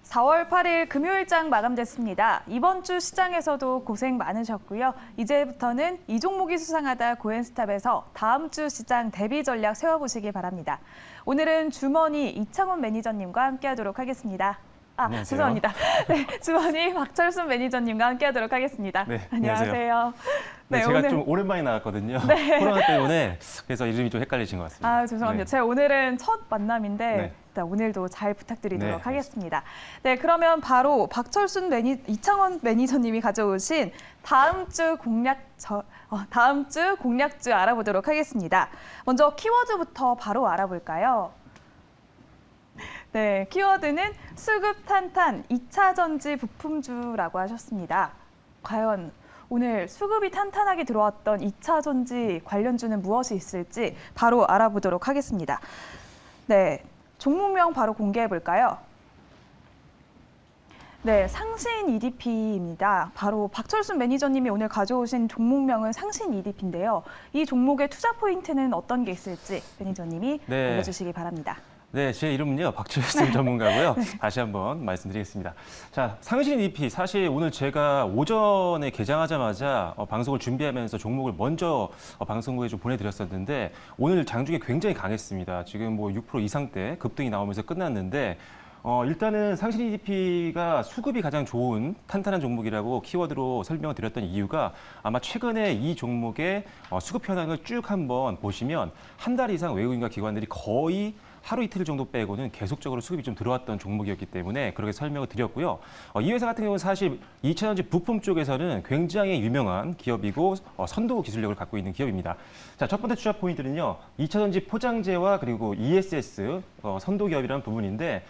4월 8일 금요일장 마감됐습니다. 이번 주 시장에서도 고생 많으셨고요. 이제부터는 이 종목이 수상하다 고엔스탑에서 다음 주 시장 대비 전략 세워보시기 바랍니다. 오늘은 주머니 이창원 매니저님과 함께하도록 하겠습니다. 안녕하세요. 죄송합니다. 네, 주머니 박철순 매니저님과 함께하도록 하겠습니다. 네, 안녕하세요. 네, 제가 좀 오랜만에 나왔거든요. 네. 코로나 때문에 그래서 이름이 좀 헷갈리신 것 같습니다. 죄송합니다. 네. 제가 오늘은 첫 만남인데 네. 일단 오늘도 잘 부탁드리도록 네, 하겠습니다. 네, 그러면 바로 박철순 이창원 매니저님이 가져오신 다음 주 공략주 알아보도록 하겠습니다. 먼저 키워드부터 바로 알아볼까요? 네, 키워드는 수급 탄탄 2차 전지 부품주라고 하셨습니다. 과연 오늘 수급이 탄탄하게 들어왔던 2차 전지 관련주는 무엇이 있을지 바로 알아보도록 하겠습니다. 네, 종목명 바로 공개해 볼까요? 네, 상신 EDP입니다. 바로 박철순 매니저님이 오늘 가져오신 종목명은 상신 EDP인데요. 이 종목의 투자 포인트는 어떤 게 있을지 매니저님이 알려주시기 바랍니다. 네, 제 이름은요 박철순 전문가고요. 다시 한번 말씀드리겠습니다. 자, 상신 EDP 사실 오늘 제가 오전에 개장하자마자 방송을 준비하면서 종목을 먼저 방송국에 좀 보내드렸었는데 오늘 장중에 굉장히 강했습니다. 지금 뭐 6% 이상대 급등이 나오면서 끝났는데 일단은 상신 EDP가 수급이 가장 좋은 탄탄한 종목이라고 키워드로 설명을 드렸던 이유가 아마 최근에 이 종목의 수급 현황을 쭉 한번 보시면 한 달 이상 외국인과 기관들이 거의 하루 이틀 정도 빼고는 계속적으로 수급이 좀 들어왔던 종목이었기 때문에 그렇게 설명을 드렸고요. 이 회사 같은 경우는 사실 2차 전지 부품 쪽에서는 굉장히 유명한 기업이고 선도 기술력을 갖고 있는 기업입니다. 자, 첫 번째 투자 포인트는요. 2차 전지 포장재와 그리고 ESS 선도 기업이라는 부분인데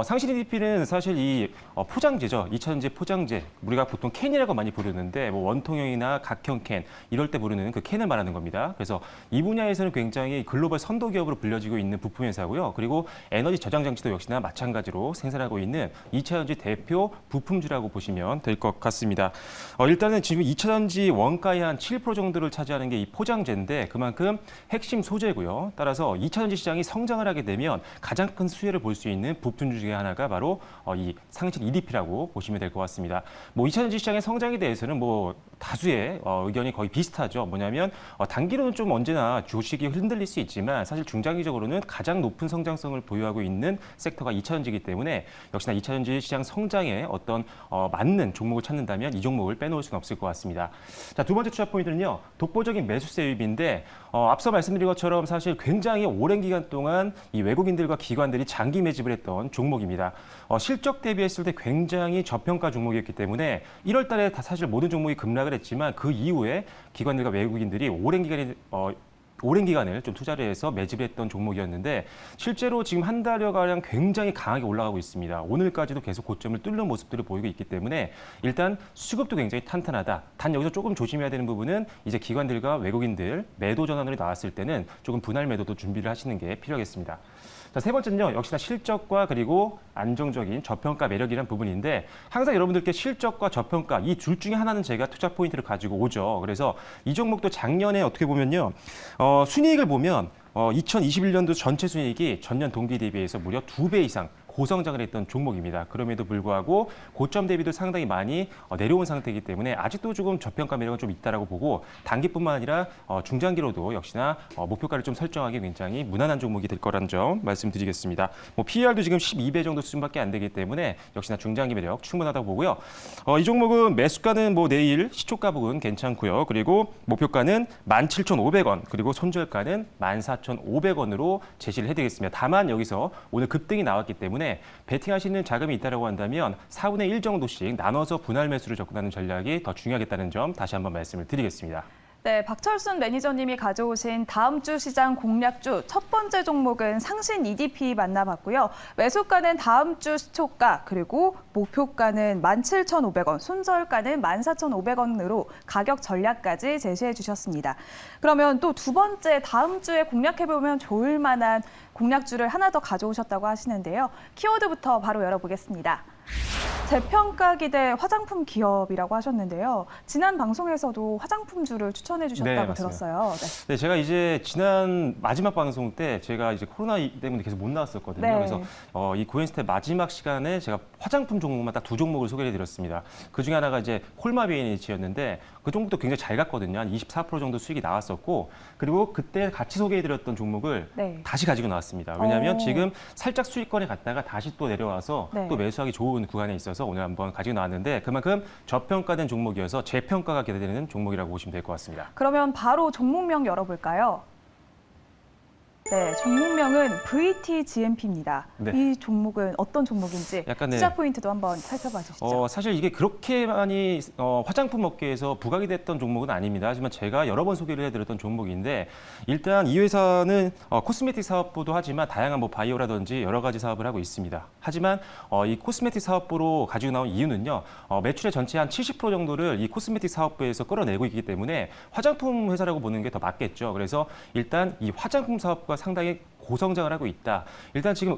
상신 EDP는 사실 이 포장재죠. 2차 전지 포장재 우리가 보통 캔이라고 많이 부르는데 뭐 원통형이나 각형 캔 이럴 때 부르는 그 캔을 말하는 겁니다. 그래서 이 분야에서는 굉장히 글로벌 선도 기업으로 불려지고 있는 부품 회사고요. 그리고 에너지 저장 장치도 역시나 마찬가지로 생산하고 있는 2차 전지 대표 부품주라고 보시면 될 것 같습니다. 일단은 지금 2차 전지 원가의 한 7% 정도를 차지하는 게 이 포장재인데 그만큼 핵심 소재고요. 따라서 2차 전지 시장이 성장을 하게 되면 가장 큰 수혜를 볼 수 있는 부품주 중에 하나가 바로 이 상신 EDP라고 보시면 될 것 같습니다. 뭐 2차 전지 시장의 성장에 대해서는 뭐 다수의 의견이 거의 비슷하죠. 뭐냐면 단기로는 좀 언제나 주식이 흔들릴 수 있지만 사실 중장기적으로는 가장 높은 성장성을 보유하고 있는 섹터가 2차 전지이기 때문에 역시나 2차 전지 시장 성장에 어떤 맞는 종목을 찾는다면 이 종목을 빼놓을 수는 없을 것 같습니다. 자, 두 번째 투자 포인트는요. 독보적인 매수세 유입인데 앞서 말씀드린 것처럼 사실 굉장히 오랜 기간 동안 이 외국인들과 기관들이 장기 매집을 했던 종목입니다. 실적 대비했을 때 굉장히 저평가 종목이었기 때문에 1월 달에 다 사실 모든 종목이 급락을 했지만 그 이후에 기관들과 외국인들이 오랜 기간을 좀 투자를 해서 매집을 했던 종목이었는데 실제로 지금 한 달여가량 굉장히 강하게 올라가고 있습니다. 오늘까지도 계속 고점을 뚫는 모습들을 보이고 있기 때문에 일단 수급도 굉장히 탄탄하다. 단 여기서 조금 조심해야 되는 부분은 이제 기관들과 외국인들 매도 전환으로 나왔을 때는 조금 분할 매도도 준비를 하시는 게 필요하겠습니다. 자, 세 번째는요. 역시나 실적과 그리고 안정적인 저평가 매력이라는 부분인데 항상 여러분들께 실적과 저평가 이 둘 중에 하나는 제가 투자 포인트를 가지고 오죠. 그래서 이 종목도 작년에 어떻게 보면요. 순이익을 보면 2021년도 전체 순이익이 전년 동기 대비해서 무려 2배 이상 고성장을 했던 종목입니다. 그럼에도 불구하고 고점 대비도 상당히 많이 내려온 상태이기 때문에 아직도 조금 저평가 매력은 좀 있다라고 보고 단기뿐만 아니라 중장기로도 역시나 목표가를 좀 설정하기 굉장히 무난한 종목이 될 거라는 점 말씀드리겠습니다. 뭐 PER도 지금 12배 정도 수준밖에 안 되기 때문에 역시나 중장기 매력 충분하다고 보고요. 이 종목은 매수가는 뭐 내일 시초가 부분 괜찮고요. 그리고 목표가는 17,500원 그리고 손절가는 14,500원으로 제시를 해드리겠습니다. 다만 여기서 오늘 급등이 나왔기 때문에 베팅하시는 자금이 있다고 한다면 4분의 1 정도씩 나눠서 분할 매수를 접근하는 전략이 더 중요하겠다는 점 다시 한번 말씀을 드리겠습니다. 네, 박철순 매니저님이 가져오신 다음 주 시장 공략주 첫 번째 종목은 상신 EDP 만나봤고요. 매수가는 다음 주 시초가 그리고 목표가는 17,500원, 손절가는 14,500원으로 가격 전략까지 제시해 주셨습니다. 그러면 또 두 번째 다음 주에 공략해보면 좋을 만한 공략주를 하나 더 가져오셨다고 하시는데요. 키워드부터 바로 열어보겠습니다. 재평가 기대 화장품 기업이라고 하셨는데요. 지난 방송에서도 화장품주를 추천해 주셨다고 맞습니다. 들었어요. 네, 제가 이제 지난 마지막 방송 때 제가 이제 코로나 때문에 계속 못 나왔었거든요. 네. 그래서 이 고엔스테 마지막 시간에 제가 화장품 종목만 딱 두 종목을 소개해 드렸습니다. 그 중에 하나가 이제 콜마비에니치였는데 그 종목도 굉장히 잘 갔거든요. 한 24% 정도 수익이 나왔었고, 그리고 그때 같이 소개해 드렸던 종목을 네. 다시 가지고 나왔습니다. 왜냐하면 오. 지금 살짝 수익권에 갔다가 다시 또 내려와서 네. 또 매수하기 좋은 구간에 있어서 오늘 한번 가지고 나왔는데, 그만큼 저평가된 종목이어서 재평가가 기대되는 종목이라고 보시면 될 것 같습니다. 그러면 바로 종목명 열어볼까요? 네, 종목명은 VTGMP입니다. 네. 이 종목은 어떤 종목인지 약간 네. 투자 포인트도 한번 살펴봐 주시죠. 사실 이게 그렇게 많이 화장품 업계에서 부각이 됐던 종목은 아닙니다. 하지만 제가 여러 번 소개를 해드렸던 종목인데, 일단 이 회사는 코스메틱 사업부도 하지만 다양한 뭐 바이오라든지 여러 가지 사업을 하고 있습니다. 하지만 이 코스메틱 사업부로 가지고 나온 이유는요, 매출의 전체 한 70% 정도를 이 코스메틱 사업부에서 끌어내고 있기 때문에 화장품 회사라고 보는 게 더 맞겠죠. 그래서 일단 이 화장품 사업부가 상당히 고성장을 하고 있다. 일단 지금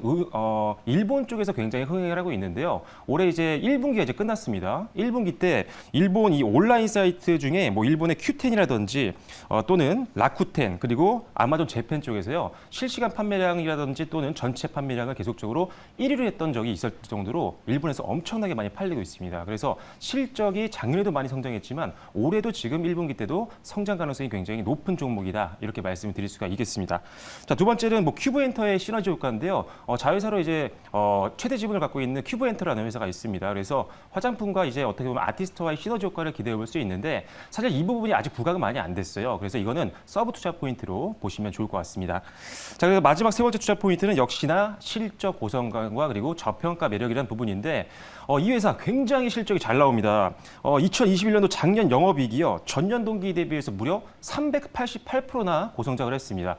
일본 쪽에서 굉장히 흥행을 하고 있는데요. 올해 이제 1분기가 이제 끝났습니다. 1분기 때 일본 이 온라인 사이트 중에 뭐 일본의 큐텐이라든지 또는 라쿠텐, 그리고 아마존 재팬 쪽에서요, 실시간 판매량이라든지 또는 전체 판매량을 계속적으로 1위를 했던 적이 있을 정도로 일본에서 엄청나게 많이 팔리고 있습니다. 그래서 실적이 작년에도 많이 성장했지만 올해도 지금 1분기 때도 성장 가능성이 굉장히 높은 종목이다, 이렇게 말씀을 드릴 수가 있겠습니다. 자, 두 번째는 뭐 큐브엔터의 시너지 효과인데요. 자회사로 이제 최대 지분을 갖고 있는 큐브엔터라는 회사가 있습니다. 그래서 화장품과 이제 어떻게 보면 아티스트와의 시너지 효과를 기대해 볼 수 있는데, 사실 이 부분이 아직 부각은 많이 안 됐어요. 그래서 이거는 서브 투자 포인트로 보시면 좋을 것 같습니다. 자, 그래서 마지막 세 번째 투자 포인트는 역시나 실적 고성장과 그리고 저평가 매력이라는 부분인데, 이 회사 굉장히 실적이 잘 나옵니다. 2021년도 작년 영업이익이요, 전년 동기 대비해서 무려 388%나 고성장을 했습니다.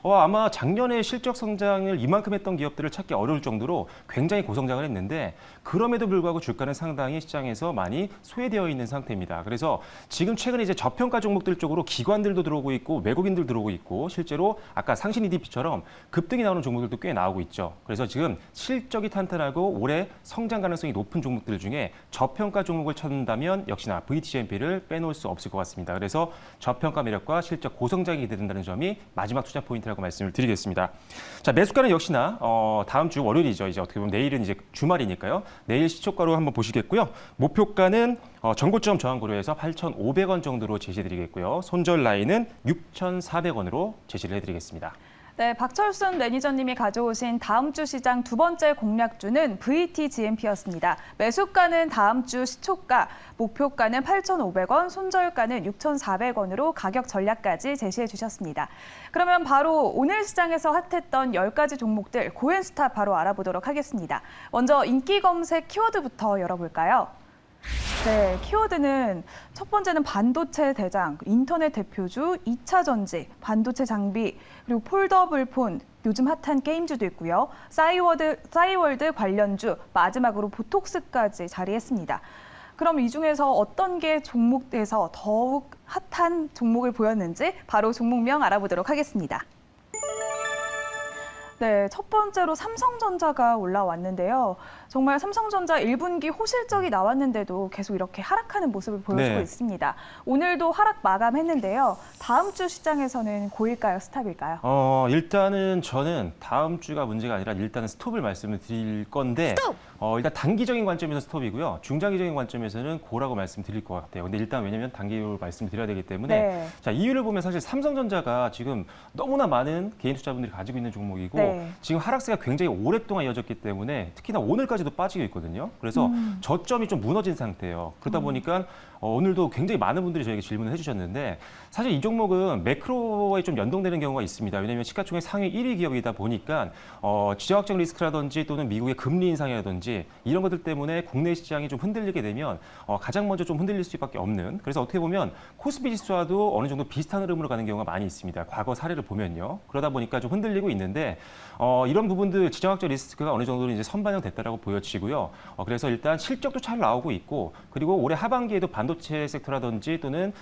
아마 작년에 실적 성장을 이만큼 했던 기업들을 찾기 어려울 정도로 굉장히 고성장을 했는데, 그럼에도 불구하고 주가는 상당히 시장에서 많이 소외되어 있는 상태입니다. 그래서 지금 최근에 이제 저평가 종목들 쪽으로 기관들도 들어오고 있고 외국인들 들어오고 있고, 실제로 아까 상신 EDP처럼 급등이 나오는 종목들도 꽤 나오고 있죠. 그래서 지금 실적이 탄탄하고 올해 성장 가능성이 높은 종목들 중에 저평가 종목을 찾는다면 역시나 VTGMP를 빼놓을 수 없을 것 같습니다. 그래서 저평가 매력과 실적 고성장이 기대된다는 점이 마지막 투자 포인트라고 말씀을 드리겠습니다. 자, 매수가는 역시나 다음 주 월요일이죠. 이제 어떻게 보면 내일은 이제 주말이니까요. 내일 시초가로 한번 보시겠고요. 목표가는 전고점 저항고려해서 8,500원 정도로 제시해드리겠고요. 손절 라인은 6,400원으로 제시를 해드리겠습니다. 네, 박철순 매니저님이 가져오신 다음 주 시장 두 번째 공략주는 VTGMP였습니다. 매수가는 다음 주 시초가, 목표가는 8,500원, 손절가는 6,400원으로 가격 전략까지 제시해 주셨습니다. 그러면 바로 오늘 시장에서 핫했던 10가지 종목들 고엔스타 바로 알아보도록 하겠습니다. 먼저 인기 검색 키워드부터 열어볼까요? 네, 키워드는 첫 번째는 반도체 대장, 인터넷 대표주, 2차 전지, 반도체 장비, 그리고 폴더블 폰, 요즘 핫한 게임주도 있고요. 싸이월드 관련주, 마지막으로 보톡스까지 자리했습니다. 그럼 이 중에서 어떤 게 종목에서 더욱 핫한 종목을 보였는지 바로 종목명 알아보도록 하겠습니다. 네, 첫 번째로 삼성전자가 올라왔는데요. 정말 삼성전자 1분기 호실적이 나왔는데도 계속 이렇게 하락하는 모습을 보여주고 네. 있습니다. 오늘도 하락 마감했는데요. 다음 주 시장에서는 고일까요, 스탑일까요? 일단은 저는 다음 주가 문제가 아니라 일단은 스톱을 말씀을 드릴 건데, 스톱! 일단 단기적인 관점에서 스톱이고요. 중장기적인 관점에서는 고라고 말씀드릴 것 같아요. 근데 일단 왜냐면 단기로 말씀을 드려야 되기 때문에, 네. 자, 이유를 보면 사실 삼성전자가 지금 너무나 많은 개인 투자분들이 가지고 있는 종목이고, 네. 지금 하락세가 굉장히 오랫동안 이어졌기 때문에 특히나 오늘까지도 빠지고 있거든요. 그래서 저점이 좀 무너진 상태예요. 그러다 보니까 오늘도 굉장히 많은 분들이 저에게 질문을 해주셨는데, 사실 이 종목은 매크로에 좀 연동되는 경우가 있습니다. 왜냐하면 시가총액 상위 1위 기업이다 보니까 지정학적 리스크라든지 또는 미국의 금리 인상이라든지 이런 것들 때문에 국내 시장이 좀 흔들리게 되면 가장 먼저 좀 흔들릴 수밖에 없는, 그래서 어떻게 보면 코스피 지수와도 어느 정도 비슷한 흐름으로 가는 경우가 많이 있습니다. 과거 사례를 보면요. 그러다 보니까 좀 흔들리고 있는데, 이런 부분들 지정학적 리스크가 어느 정도 이제 선반영됐다라고 보여지고요. 그래서 일단 실적도 잘 나오고 있고, 그리고 올해 하반기에도 반도체 섹터라든지 또는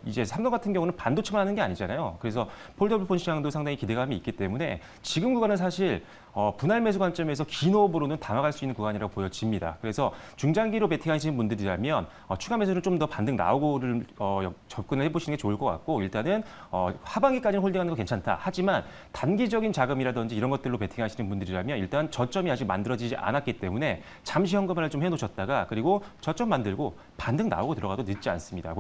이제 삼성 같은 경우는 반도체만 하는 게 아니잖아요. 그래서 폴더블 폰 시장도 상당히 기대감이 있기 때문에 지금 구간은 사실 분할 매수 관점에서 긴 호흡으로는 담아갈 수 있는 구간이라고 보여집니다. 그래서 중장기로 베팅하시는 분들이라면 추가 매수는 좀 더 반등 나오고를 접근을 해보시는 게 좋을 것 같고 일단은 하반기까지는 홀딩하는 거 괜찮다. 하지만 단기적인 자금이라든지 이런 것들로 베팅하시는 분들이라면 일단 저점이 아직 만들어지지 않았기 때문에 잠시 현금화를 좀 해놓으셨다가 그리고 저점 만들고 반등 나오고 들어가도 늦지 않습니다.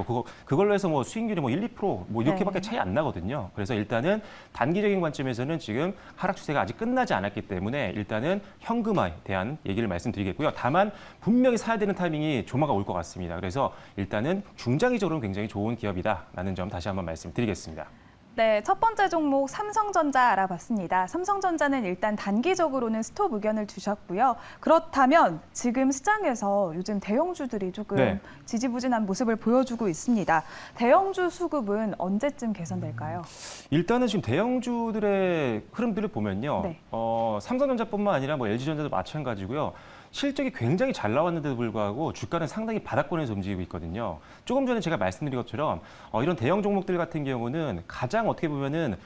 그걸로 해서 뭐 수익률이 뭐 1, 2% 뭐 이렇게밖에 차이 안 나거든요. 그래서 일단은 단기적인 관점에서는 지금 하락 추세가 아직 끝나지 않았기 때문에 일단은 현금화에 대한 얘기를 말씀드리겠고요. 다만 분명히 사야 되는 타이밍이 조만간 올 것 같습니다. 그래서 일단은 중장기적으로는 굉장히 좋은 기업이다라는 점 다시 한번 말씀드리겠습니다. 네, 첫 번째 종목 삼성전자 알아봤습니다. 삼성전자는 일단 단기적으로는 스톱 의견을 주셨고요. 그렇다면 지금 시장에서 요즘 대형주들이 조금 네. 지지부진한 모습을 보여주고 있습니다. 대형주 수급은 언제쯤 개선될까요? 일단은 지금 대형주들의 흐름들을 보면요. 네. 삼성전자뿐만 아니라 뭐 LG전자도 마찬가지고요. 실적이 굉장히 잘 나왔는데도 불구하고 주가는 상당히 바닥권에서 움직이고 있거든요. 조금 전에 제가 말씀드린 것처럼 이런 대형 종목들 같은 경우는 가장 어떻게 보면은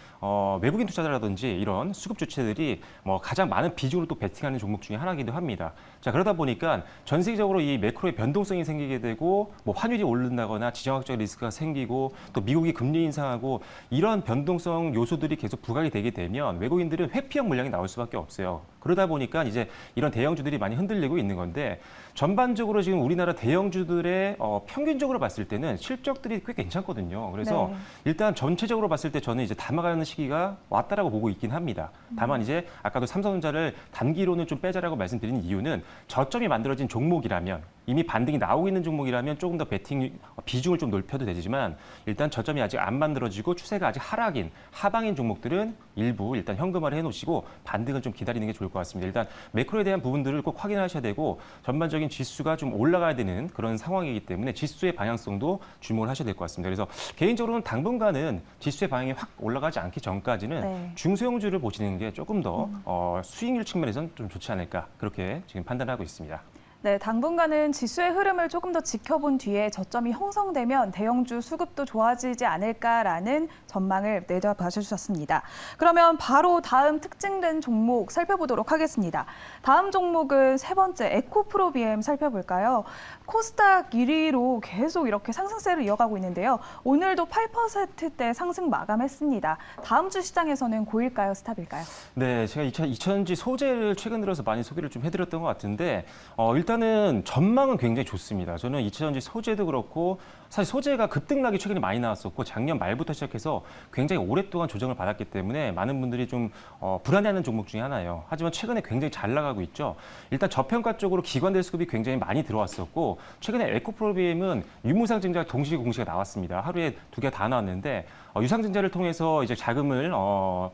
외국인 투자자라든지 이런 수급 주체들이 뭐 가장 많은 비중으로 또 베팅하는 종목 중에 하나이기도 합니다. 자, 그러다 보니까 전 세계적으로 이 매크로의 변동성이 생기게 되고 뭐 환율이 오른다거나 지정학적 리스크가 생기고 또 미국이 금리 인상하고 이런 변동성 요소들이 계속 부각이 되게 되면 외국인들은 회피형 물량이 나올 수밖에 없어요. 그러다 보니까 이제 이런 대형주들이 많이 흔들리고 있는 건데 전반적으로 지금 우리나라 대형주들의 평균적으로 봤을 때는 실적들이 꽤 괜찮거든요. 그래서 네. 일단 전체적으로 봤을 때 저는 이제 담아가는 시기가 왔다라고 보고 있긴 합니다. 다만 이제 아까도 삼성전자를 단기로는 좀 빼자라고 말씀드린 이유는 저점이 만들어진 종목이라면 이미 반등이 나오고 있는 종목이라면 조금 더 베팅 비중을 좀 높여도 되지만 일단 저점이 아직 안 만들어지고 추세가 아직 하락인 하방인 종목들은 일부 일단 현금화를 해놓으시고 반등을 좀 기다리는 게 좋을 것 같습니다. 일단 매크로에 대한 부분들을 꼭 확인하셔야 되고 전반적인 지수가 좀 올라가야 되는 그런 상황이기 때문에 지수의 방향성도 주목을 하셔야 될 것 같습니다. 그래서 개인적으로는 당분간은 지수의 방향이 확 올라가지 않기 전까지는 네. 중소형주를 보시는 게 조금 더 수익률 측면에서는 좀 좋지 않을까 그렇게 지금 판단하고 있습니다. 네, 당분간은 지수의 흐름을 조금 더 지켜본 뒤에 저점이 형성되면 대형주 수급도 좋아지지 않을까라는 전망을 내다봐 주셨습니다. 그러면 바로 다음 특징된 종목 살펴보도록 하겠습니다. 다음 종목은 세 번째 에코프로비엠 살펴볼까요? 코스닥 1위로 계속 이렇게 상승세를 이어가고 있는데요. 오늘도 8%대 상승 마감했습니다. 다음 주 시장에서는 고일까요, 스탑일까요? 네, 제가 2000지 소재를 최근 들어서 많이 소개를 좀 해드렸던 것 같은데 일단은 전망은 굉장히 좋습니다. 저는 2000지 소재도 그렇고 사실 소재가 급등락이 최근에 많이 나왔었고 작년 말부터 시작해서 굉장히 오랫동안 조정을 받았기 때문에 많은 분들이 좀 불안해하는 종목 중에 하나예요. 하지만 최근에 굉장히 잘 나가고 있죠. 일단 저평가 쪽으로 기관들 수급이 굉장히 많이 들어왔었고 최근에 에코프로비엠은 유무상증자 동시 공시가 나왔습니다. 하루에 2개 다 나왔는데 유상증자를 통해서 이제 자금을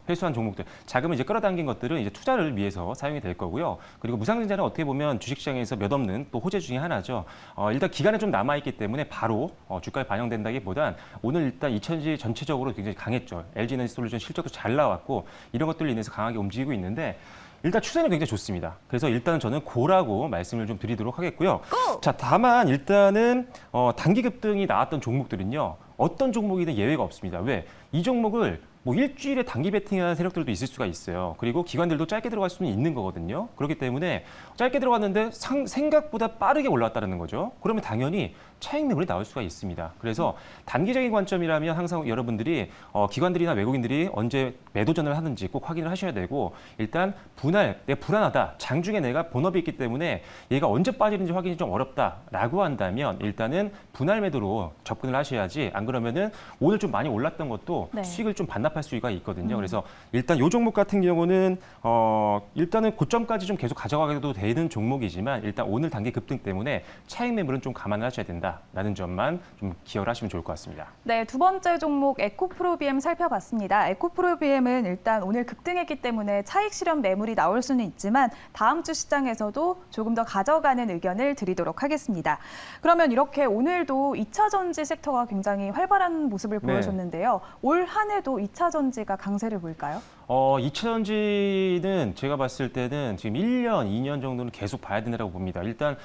회수한 종목들, 자금을 이제 끌어당긴 것들은 이제 투자를 위해서 사용이 될 거고요. 그리고 무상증자는 어떻게 보면 주식시장에서 몇 없는 또 호재 중에 하나죠. 일단 기간이 좀 남아있기 때문에 바로 주가에 반영된다기보단 오늘 일단 2000지 전체적으로 굉장히 강했죠. LG에너지솔루션 실적도 잘 나왔고 이런 것들로 인해서 강하게 움직이고 있는데 일단 추세는 굉장히 좋습니다. 그래서 일단은 저는 고라고 말씀을 좀 드리도록 하겠고요. 자, 다만 일단은 단기 급등이 나왔던 종목들은요. 어떤 종목이든 예외가 없습니다. 왜? 이 종목을 뭐 일주일에 단기 베팅하는 세력들도 있을 수가 있어요. 그리고 기관들도 짧게 들어갈 수는 있는 거거든요. 그렇기 때문에 짧게 들어갔는데 생각보다 빠르게 올라왔다는 거죠. 그러면 당연히 차익 매물이 나올 수가 있습니다. 그래서 단기적인 관점이라면 항상 여러분들이 기관들이나 외국인들이 언제 매도전을 하는지 꼭 확인을 하셔야 되고 일단 내가 불안하다. 장중에 내가 본업이 있기 때문에 얘가 언제 빠지는지 확인이 좀 어렵다라고 한다면 일단은 분할 매도로 접근을 하셔야지 안 그러면은 오늘 좀 많이 올랐던 것도 네. 수익을 좀 반납할 수가 있거든요. 그래서 일단 이 종목 같은 경우는 일단은 고점까지 좀 계속 가져가도 되는 종목이지만 일단 오늘 단기 급등 때문에 차익 매물은 좀 감안을 하셔야 된다라는 점만 좀 기여를 하시면 좋을 것 같습니다. 네, 두 번째 종목 에코프로비엠 살펴봤습니다. 에코프로비엠은 일단 오늘 급등했기 때문에 차익 실현 매물이 나올 수는 있지만 다음 주 시장에서도 조금 더 가져가는 의견을 드리도록 하겠습니다. 그러면 이렇게 오늘도 2차 전지 섹터가 굉장히 활발한 모습을 네. 보여줬는데요. 올 한 해도 2차 전지가 강세를 보일까요? 2차 전지는 제가 봤을 때는 지금 1년, 2년 정도는 계속 봐야 된다고 봅니다. 일단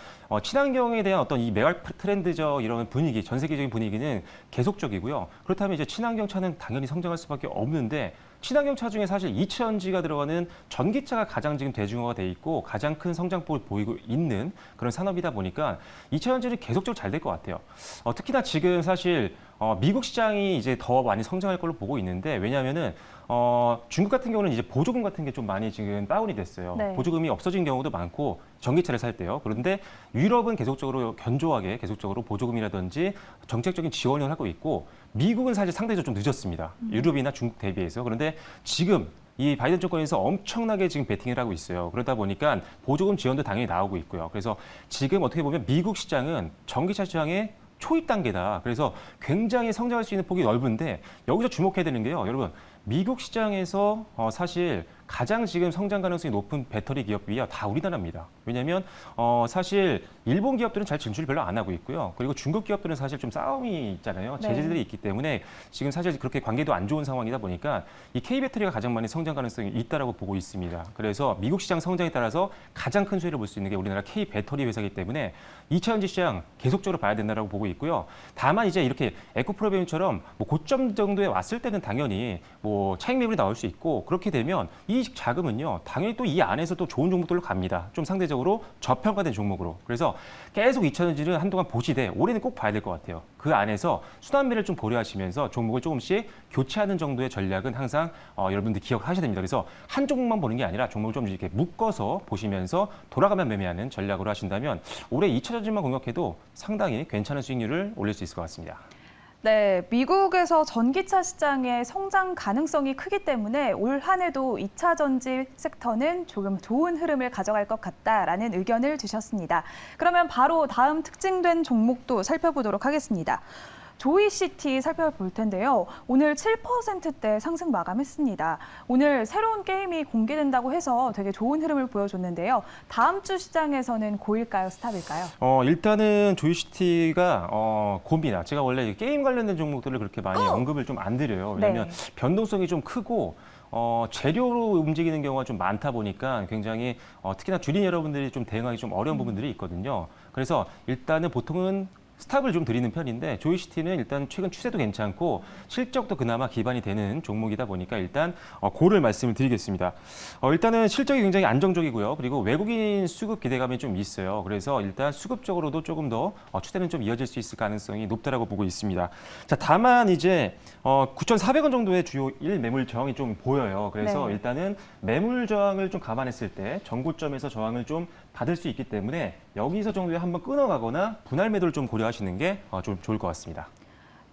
친환경에 대한 어떤 이 메가 트렌드적 이런 분위기, 전 세계적인 분위기는 계속적이고요. 그렇다면 이제 친환경 차는 당연히 성장할 수밖에 없는데 친환경차 중에 사실 이차전지가 들어가는 전기차가 가장 지금 대중화가 돼 있고 가장 큰 성장폭을 보이고 있는 그런 산업이다 보니까 이차전지는 계속적으로 잘 될 것 같아요. 특히나 지금 사실 미국 시장이 이제 더 많이 성장할 걸로 보고 있는데 왜냐하면은 중국 같은 경우는 이제 보조금 같은 게 좀 많이 지금 다운이 됐어요. 네. 보조금이 없어진 경우도 많고 전기차를 살 때요. 그런데 유럽은 계속적으로 견조하게 계속적으로 보조금이라든지 정책적인 지원을 하고 있고 미국은 사실 상대적으로 좀 늦었습니다. 유럽이나 중국 대비해서. 그런데 지금 이 바이든 정권에서 엄청나게 지금 베팅을 하고 있어요. 그러다 보니까 보조금 지원도 당연히 나오고 있고요. 그래서 지금 어떻게 보면 미국 시장은 전기차 시장의 초입 단계다. 그래서 굉장히 성장할 수 있는 폭이 넓은데 여기서 주목해야 되는 게요. 여러분, 미국 시장에서 사실 가장 지금 성장 가능성이 높은 배터리 기업이야 다 우리나라입니다. 왜냐하면 사실 일본 기업들은 잘 진출을 별로 안 하고 있고요. 그리고 중국 기업들은 사실 좀 싸움이 있잖아요. 네. 제재들이 있기 때문에 지금 사실 그렇게 관계도 안 좋은 상황이다 보니까 이 K배터리가 가장 많이 성장 가능성이 있다라고 보고 있습니다. 그래서 미국 시장 성장에 따라서 가장 큰 수혜를 볼 수 있는 게 우리나라 K배터리 회사이기 때문에 2차전지 시장 계속적으로 봐야 된다라고 보고 있고요. 다만 이제 이렇게 에코프로비움처럼 뭐 고점 정도에 왔을 때는 당연히 뭐 차익 매물이 나올 수 있고 그렇게 되면 이 자금은요 당연히 또 이 안에서 또 좋은 종목들로 갑니다. 좀 상대적으로 저평가된 종목으로. 그래서 계속 2차전지를 한동안 보시되 올해는 꼭 봐야 될 것 같아요. 그 안에서 순환매를 좀 고려하시면서 종목을 조금씩 교체하는 정도의 전략은 항상 여러분들 기억하셔야 됩니다. 그래서 한 종목만 보는 게 아니라 종목을 좀 이렇게 묶어서 보시면서 돌아가면 매매하는 전략으로 하신다면 올해 2차전지만 공략해도 상당히 괜찮은 수익률을 올릴 수 있을 것 같습니다. 네, 미국에서 전기차 시장의 성장 가능성이 크기 때문에 올 한 해도 2차 전지 섹터는 조금 좋은 흐름을 가져갈 것 같다라는 의견을 주셨습니다. 그러면 바로 다음 특징된 종목도 살펴보도록 하겠습니다. 조이시티 살펴볼 텐데요. 오늘 7%대 상승 마감했습니다. 오늘 새로운 게임이 공개된다고 해서 되게 좋은 흐름을 보여줬는데요. 다음 주 시장에서는 고일까요, 스탑일까요? 일단은 조이시티가 고민아. 제가 원래 게임 관련된 종목들을 그렇게 많이 언급을 좀 안 드려요. 왜냐하면 네. 변동성이 좀 크고 재료로 움직이는 경우가 좀 많다 보니까 굉장히 특히나 주린 여러분들이 좀 대응하기 좀 어려운 부분들이 있거든요. 그래서 일단은 보통은 스탑을 좀 드리는 편인데 조이시티는 일단 최근 추세도 괜찮고 실적도 그나마 기반이 되는 종목이다 보니까 일단 고를 말씀을 드리겠습니다. 일단은 실적이 굉장히 안정적이고요. 그리고 외국인 수급 기대감이 좀 있어요. 그래서 일단 수급적으로도 조금 더 추세는 좀 이어질 수 있을 가능성이 높다라고 보고 있습니다. 자, 다만 이제 9,400원 정도의 주요 1매물 저항이 좀 보여요. 그래서 네. 일단은 매물 저항을 좀 감안했을 때 전고점에서 저항을 좀 받을 수 있기 때문에 여기서 정도에 한번 끊어가거나 분할 매도를 좀 고려하시는 게 좀 좋을 것 같습니다.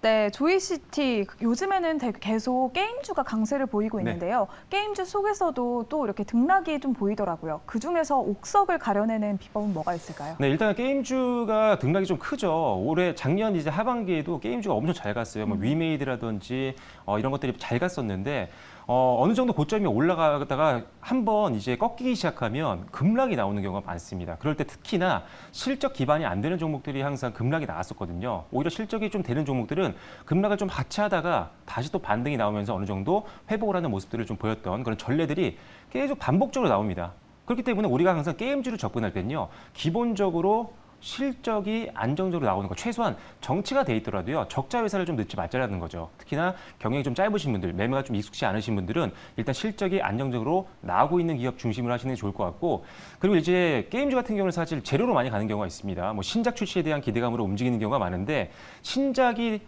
네, 조이시티 요즘에는 계속 게임주가 강세를 보이고 네. 있는데요. 게임주 속에서도 또 이렇게 등락이 좀 보이더라고요. 그중에서 옥석을 가려내는 비법은 뭐가 있을까요? 네, 일단 게임주가 등락이 좀 크죠. 올해 작년 이제 하반기에도 게임주가 엄청 잘 갔어요. 뭐 위메이드라든지 이런 것들이 잘 갔었는데 어느 정도 고점이 올라가다가 한번 이제 꺾이기 시작하면 급락이 나오는 경우가 많습니다. 그럴 때 특히나 실적 기반이 안 되는 종목들이 항상 급락이 나왔었거든요. 오히려 실적이 좀 되는 종목들은 급락을 좀 하차하다가 다시 또 반등이 나오면서 어느 정도 회복을 하는 모습들을 좀 보였던 그런 전례들이 계속 반복적으로 나옵니다. 그렇기 때문에 우리가 항상 게임주를 접근할 때는요, 기본적으로 실적이 안정적으로 나오는 거, 최소한 정치가 돼 있더라도요, 적자 회사를 좀 넣지 말자라는 거죠. 특히나 경영이 좀 짧으신 분들, 매매가 좀 익숙치 않으신 분들은 일단 실적이 안정적으로 나오고 있는 기업 중심으로 하시는 게 좋을 것 같고, 그리고 이제 게임주 같은 경우는 사실 재료로 많이 가는 경우가 있습니다. 뭐 신작 출시에 대한 기대감으로 움직이는 경우가 많은데, 신작이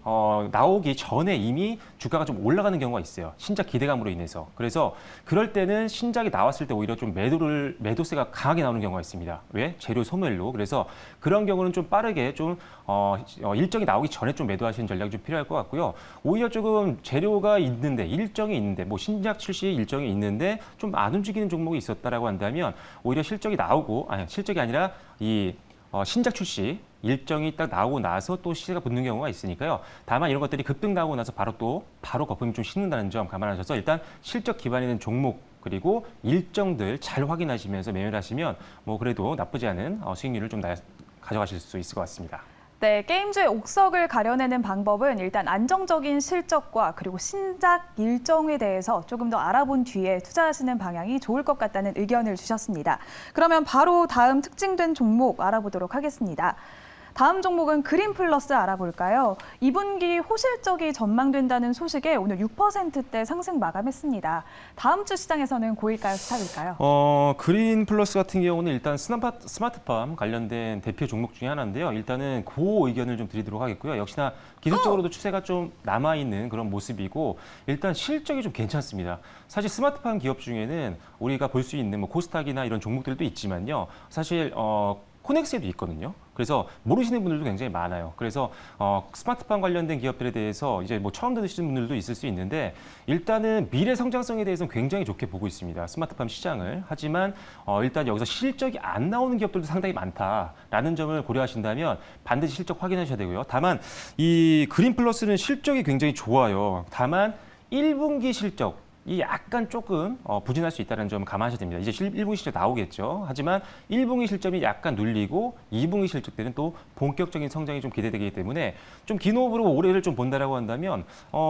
나오기 전에 이미 주가가 좀 올라가는 경우가 있어요. 신작 기대감으로 인해서. 그래서 그럴 때는 신작이 나왔을 때 오히려 좀 매도세가 강하게 나오는 경우가 있습니다. 왜? 재료 소멸로. 그래서 그런 경우는 좀 빠르게 좀 일정이 나오기 전에 좀 매도하시는 전략이 좀 필요할 것 같고요. 오히려 조금 재료가 있는데 일정이 있는데 뭐 신작 출시 일정이 있는데 좀 안 움직이는 종목이 있었다라고 한다면 오히려 실적이 나오고 실적이 아니라 이 신작 출시 일정이 딱 나오고 나서 또 시세가 붙는 경우가 있으니까요. 다만 이런 것들이 급등 나오고 나서 바로 거품이 좀 식는다는 점 감안하셔서 일단 실적 기반이 있는 종목 그리고 일정들 잘 확인하시면서 매매를 하시면 뭐 그래도 나쁘지 않은 수익률을 좀 가져가실 수 있을 것 같습니다. 네, 게임주의 옥석을 가려내는 방법은 일단 안정적인 실적과 그리고 신작 일정에 대해서 조금 더 알아본 뒤에 투자하시는 방향이 좋을 것 같다는 의견을 주셨습니다. 그러면 바로 다음 특징된 종목 알아보도록 하겠습니다. 다음 종목은 그린 플러스 알아볼까요? 2분기 호실적이 전망된다는 소식에 오늘 6%대 상승 마감했습니다. 다음 주 시장에서는 고일까요, 스탑일까요? 그린 플러스 같은 경우는 일단 스마트팜 관련된 대표 종목 중에 하나인데요. 일단은 그 의견을 좀 드리도록 하겠고요. 역시나 기술적으로도 추세가 좀 남아있는 그런 모습이고 일단 실적이 좀 괜찮습니다. 사실 스마트팜 기업 중에는 우리가 볼 수 있는 뭐 코스닥이나 이런 종목들도 있지만요. 사실 코넥스에도 있거든요. 그래서 모르시는 분들도 굉장히 많아요. 그래서 스마트팜 관련된 기업들에 대해서 이제 뭐 처음 들으시는 분들도 있을 수 있는데 일단은 미래 성장성에 대해서는 굉장히 좋게 보고 있습니다. 스마트팜 시장을. 하지만 일단 여기서 실적이 안 나오는 기업들도 상당히 많다라는 점을 고려하신다면 반드시 실적 확인하셔야 되고요. 다만 이 그린 플러스는 실적이 굉장히 좋아요. 다만 1분기 실적 이 약간 조금 부진할 수 있다는 점을 감안하셔야 됩니다. 이제 1분기 실적 나오겠죠. 하지만 1분기 실적이 약간 눌리고 2분기 실적 때는 또 본격적인 성장이 좀 기대되기 때문에 좀 긴 호흡으로 올해를 좀 본다라고 한다면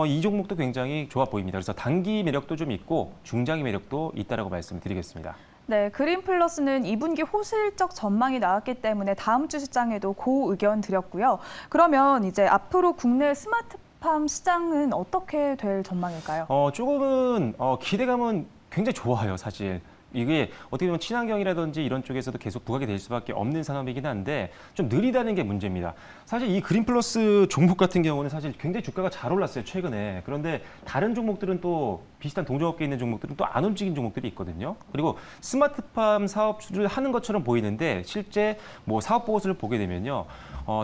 이 종목도 굉장히 좋아 보입니다. 그래서 단기 매력도 좀 있고 중장기 매력도 있다라고 말씀드리겠습니다. 네, 그린 플러스는 2분기 호실적 전망이 나왔기 때문에 다음 주 시장에도 고 의견 드렸고요. 그러면 이제 앞으로 국내 스마트팜 시장은 어떻게 될 전망일까요? 조금은 기대감은 굉장히 좋아요, 사실. 이게 어떻게 보면 친환경이라든지 이런 쪽에서도 계속 부각이 될 수밖에 없는 산업이긴 한데 좀 느리다는 게 문제입니다. 사실 이 그린 플러스 종목 같은 경우는 사실 굉장히 주가가 잘 올랐어요, 최근에. 그런데 다른 종목들은 또 비슷한 동종업계에 있는 종목들은 또 안 움직인 종목들이 있거든요. 그리고 스마트팜 사업을 하는 것처럼 보이는데 실제 뭐 사업 보고서를 보게 되면요.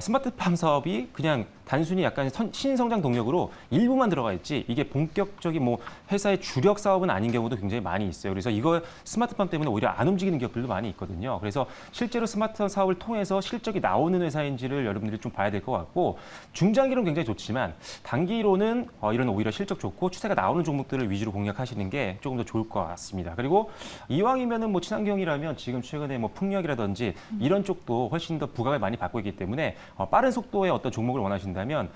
스마트팜 사업이 그냥 단순히 약간 신성장 동력으로 일부만 들어가 있지 이게 본격적인 뭐 회사의 주력 사업은 아닌 경우도 굉장히 많이 있어요. 그래서 이거 스마트팜 때문에 오히려 안 움직이는 기업들도 많이 있거든요. 그래서 실제로 스마트 사업을 통해서 실적이 나오는 회사인지를 여러분들이 좀 봐야 될 것 같고 중장기로는 굉장히 좋지만 단기로는 이런 오히려 실적 좋고 추세가 나오는 종목들을 위주로 공략하시는 게 조금 더 좋을 것 같습니다. 그리고 이왕이면은 뭐 친환경이라면 지금 최근에 뭐 풍력이라든지 이런 쪽도 훨씬 더 부각을 많이 받고 있기 때문에 빠른 속도의 어떤 종목을 원하신다면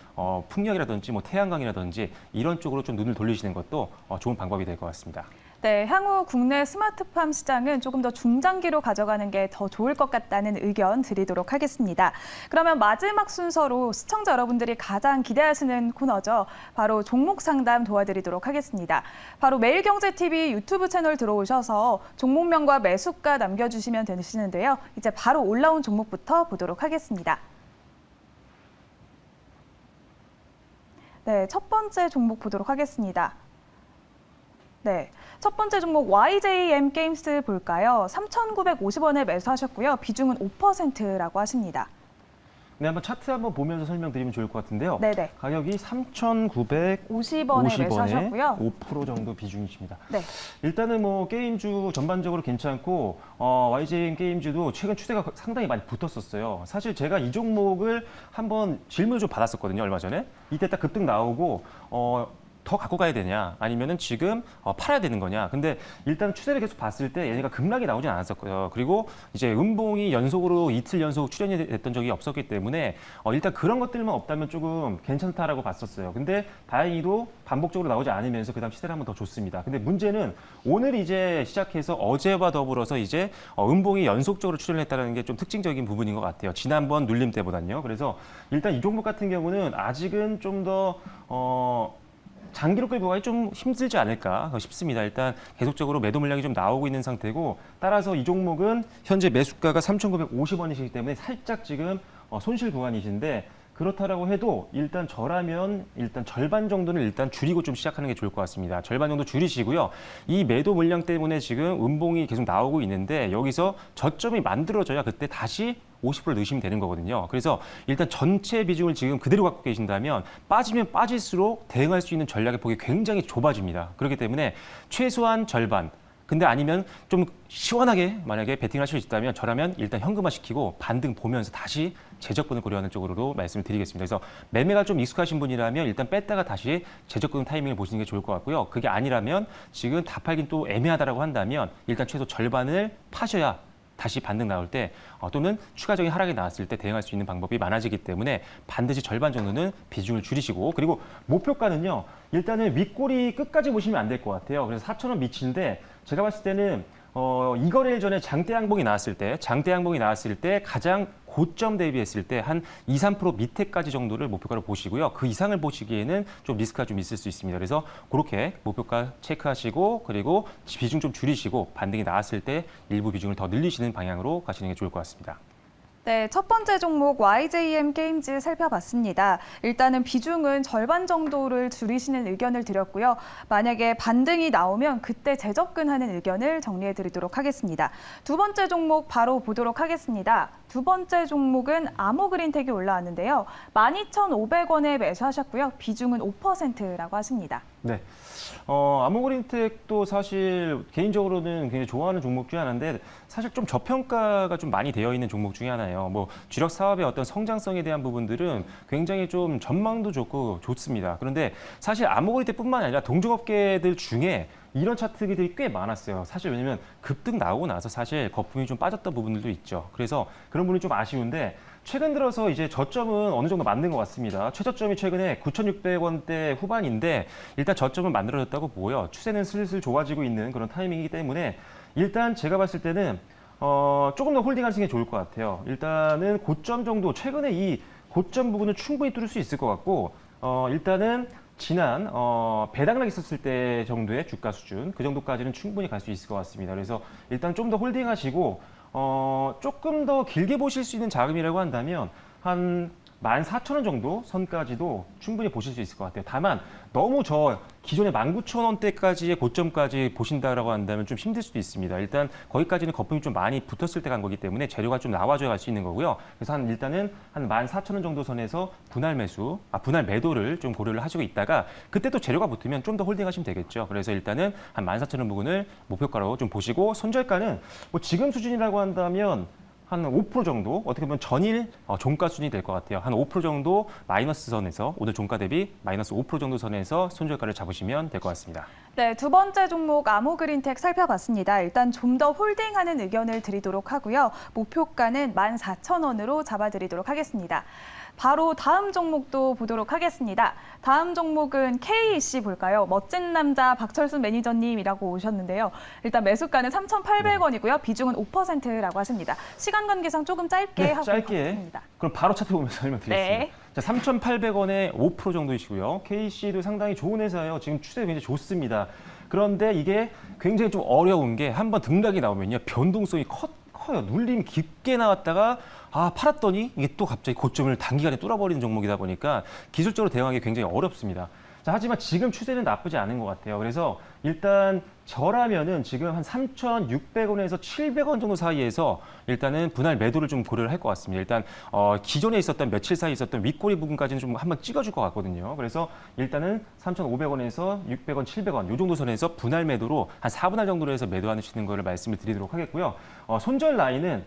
풍력이라든지 뭐 태양광이라든지 이런 쪽으로 좀 눈을 돌리시는 것도 좋은 방법이 될 것 같습니다. 네, 향후 국내 스마트팜 시장은 조금 더 중장기로 가져가는 게 더 좋을 것 같다는 의견 드리도록 하겠습니다. 그러면 마지막 순서로 시청자 여러분들이 가장 기대하시는 코너죠. 바로 종목 상담 도와드리도록 하겠습니다. 바로 매일경제TV 유튜브 채널 들어오셔서 종목명과 매수가 남겨주시면 되시는데요. 이제 바로 올라온 종목부터 보도록 하겠습니다. 네, 첫 번째 종목 보도록 하겠습니다. 네, 첫 번째 종목 YJM 게임스 볼까요? 3,950원에 매수하셨고요. 비중은 5%라고 하십니다. 네, 한번 차트 한번 보면서 설명드리면 좋을 것 같은데요. 네네. 가격이 3,950원에 매수하셨고요. 5% 정도 비중이십니다. 네. 일단은 뭐 게임주 전반적으로 괜찮고 YJN 게임주도 최근 추세가 상당히 많이 붙었었어요. 사실 제가 이 종목을 한번 질문을 좀 받았었거든요, 얼마 전에. 이때 딱 급등 나오고 더 갖고 가야 되냐 아니면은 지금 팔아야 되는 거냐. 근데 일단 추세를 계속 봤을 때 얘네가 급락이 나오진 않았었고요. 그리고 이제 음봉이 연속으로 이틀 연속 출현이 됐던 적이 없었기 때문에 일단 그런 것들만 없다면 조금 괜찮다라고 봤었어요. 근데 다행히도 반복적으로 나오지 않으면서 그다음 시세를 한번 더 줬습니다. 근데 문제는 오늘 이제 시작해서 어제와 더불어서 이제 음봉이 연속적으로 출현했다는 게 좀 특징적인 부분인 것 같아요. 지난번 눌림 때보단요. 그래서 일단 이 종목 같은 경우는 아직은 좀 더 장기로 끌고 가기 좀 힘들지 않을까 싶습니다. 일단 계속적으로 매도 물량이 좀 나오고 있는 상태고 따라서 이 종목은 현재 매수가가 3,950원이시기 때문에 살짝 지금 손실 구간이신데 그렇다라고 해도 일단 저라면 일단 절반 정도는 일단 줄이고 좀 시작하는 게 좋을 것 같습니다. 절반 정도 줄이시고요. 이 매도 물량 때문에 지금 음봉이 계속 나오고 있는데 여기서 저점이 만들어져야 그때 다시 50% 넣으시면 되는 거거든요. 그래서 일단 전체 비중을 지금 그대로 갖고 계신다면 빠지면 빠질수록 대응할 수 있는 전략의 폭이 굉장히 좁아집니다. 그렇기 때문에 최소한 절반, 근데 아니면 좀 시원하게 만약에 베팅하실 수 있다면 저라면 일단 현금화 시키고 반등 보면서 다시 재접근을 고려하는 쪽으로 말씀을 드리겠습니다. 그래서 매매가 좀 익숙하신 분이라면 일단 뺐다가 다시 재접근 타이밍을 보시는 게 좋을 것 같고요. 그게 아니라면 지금 다 팔긴 또 애매하다라고 한다면 일단 최소 절반을 파셔야 다시 반등 나올 때 또는 추가적인 하락이 나왔을 때 대응할 수 있는 방법이 많아지기 때문에 반드시 절반 정도는 비중을 줄이시고 그리고 목표가는요. 일단은 윗꼬리 끝까지 보시면 안 될 것 같아요. 그래서 4,000원 미치인데 제가 봤을 때는 이 거래일 전에 장대 양봉이 나왔을 때 가장 고점 대비했을 때 한 2, 3% 밑에까지 정도를 목표가로 보시고요. 그 이상을 보시기에는 좀 리스크가 좀 있을 수 있습니다. 그래서 그렇게 목표가 체크하시고 그리고 비중 좀 줄이시고 반등이 나왔을 때 일부 비중을 더 늘리시는 방향으로 가시는 게 좋을 것 같습니다. 네, 첫 번째 종목 YJM 게임즈 살펴봤습니다. 일단은 비중은 절반 정도를 줄이시는 의견을 드렸고요. 만약에 반등이 나오면 그때 재접근하는 의견을 정리해 드리도록 하겠습니다. 두 번째 종목 바로 보도록 하겠습니다. 두 번째 종목은 아모그린텍이 올라왔는데요. 12,500원에 매수하셨고요. 비중은 5%라고 하십니다. 네. 아모그린텍도 사실 개인적으로는 굉장히 좋아하는 종목 중에 하나인데 사실 좀 저평가가 좀 많이 되어 있는 종목 중에 하나예요. 뭐 주력 사업의 어떤 성장성에 대한 부분들은 굉장히 좀 전망도 좋고 좋습니다. 그런데 사실 아모그린텍뿐만 아니라 동종업계들 중에 이런 차트들이 꽤 많았어요. 사실 왜냐면 급등 나오고 나서 사실 거품이 좀 빠졌던 부분들도 있죠. 그래서 그런 부분이 좀 아쉬운데 최근 들어서 이제 저점은 어느 정도 만든 것 같습니다. 최저점이 최근에 9,600원대 후반인데 일단 저점은 만들어졌다고 보고요. 추세는 슬슬 좋아지고 있는 그런 타이밍이기 때문에 일단 제가 봤을 때는 조금 더 홀딩하시는 게 좋을 것 같아요. 일단은 고점 정도, 최근에 이 고점 부분을 충분히 뚫을 수 있을 것 같고 일단은 지난 배당락 있었을 때 정도의 주가 수준 그 정도까지는 충분히 갈 수 있을 것 같습니다. 그래서 일단 좀 더 홀딩하시고 조금 더 길게 보실 수 있는 자금이라고 한다면 한 14,000원 정도 선까지도 충분히 보실 수 있을 것 같아요. 다만 너무 저 기존의 19,000원대까지의 고점까지 보신다라고 한다면 좀 힘들 수도 있습니다. 일단 거기까지는 거품이 좀 많이 붙었을 때 간 거기 때문에 재료가 좀 나와줘야 갈 수 있는 거고요. 그래서 일단은 한 14,000원 정도 선에서 분할 매도를 좀 고려를 하시고 있다가 그때 또 재료가 붙으면 좀 더 홀딩하시면 되겠죠. 그래서 일단은 한 14,000원 부분을 목표가로 좀 보시고 손절가는 뭐 지금 수준이라고 한다면 한 5% 정도 어떻게 보면 전일 종가 수준이 될 것 같아요. 한 5% 정도 마이너스 선에서 오늘 종가 대비 마이너스 5% 정도 선에서 손절가를 잡으시면 될 것 같습니다. 네, 두 번째 종목 아모그린텍 살펴봤습니다. 일단 좀 더 홀딩하는 의견을 드리도록 하고요. 목표가는 14,000원으로 잡아드리도록 하겠습니다. 바로 다음 종목도 보도록 하겠습니다. 다음 종목은 KEC 볼까요? 멋진 남자 박철순 매니저님이라고 오셨는데요. 일단 매수가는 3,800원이고요. 비중은 5%라고 하십니다. 시간 관계상 조금 짧게 하고 있습니다. 그럼 바로 차트 보면서 설명드리겠습니다. 네. 자, 3,800원에 5% 정도이시고요. KEC도 상당히 좋은 회사예요. 지금 추세가 굉장히 좋습니다. 그런데 이게 굉장히 좀 어려운 게 한번 등락이 나오면요. 변동성이 커요. 눌림이 깊게 나왔다가 팔았더니 이게 또 갑자기 고점을 단기간에 뚫어버리는 종목이다 보니까 기술적으로 대응하기 굉장히 어렵습니다. 자, 하지만 지금 추세는 나쁘지 않은 것 같아요. 그래서 일단 저라면은 지금 한 3,600원에서 700원 정도 사이에서 일단은 분할 매도를 좀 고려를 할 것 같습니다. 일단 기존에 있었던 며칠 사이 있었던 윗꼬리 부분까지는 좀 한번 찍어줄 것 같거든요. 그래서 일단은 3,500원에서 600원, 700원 이 정도 선에서 분할 매도로 한 4분할 정도로 해서 매도하시는 거를 말씀을 드리도록 하겠고요. 손절 라인은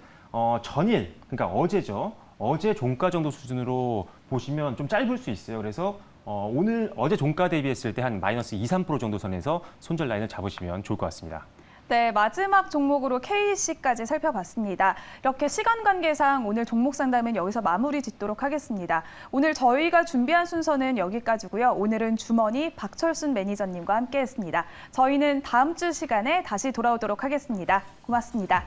전일, 그러니까 어제죠. 어제 종가 정도 수준으로 보시면 좀 짧을 수 있어요. 그래서 어제 종가 대비했을 때 한 마이너스 2, 3% 정도 선에서 손절 라인을 잡으시면 좋을 것 같습니다. 네, 마지막 종목으로 KEC까지 살펴봤습니다. 이렇게 시간 관계상 오늘 종목 상담은 여기서 마무리 짓도록 하겠습니다. 오늘 저희가 준비한 순서는 여기까지고요. 오늘은 주머니 박철순 매니저님과 함께했습니다. 저희는 다음 주 시간에 다시 돌아오도록 하겠습니다. 고맙습니다.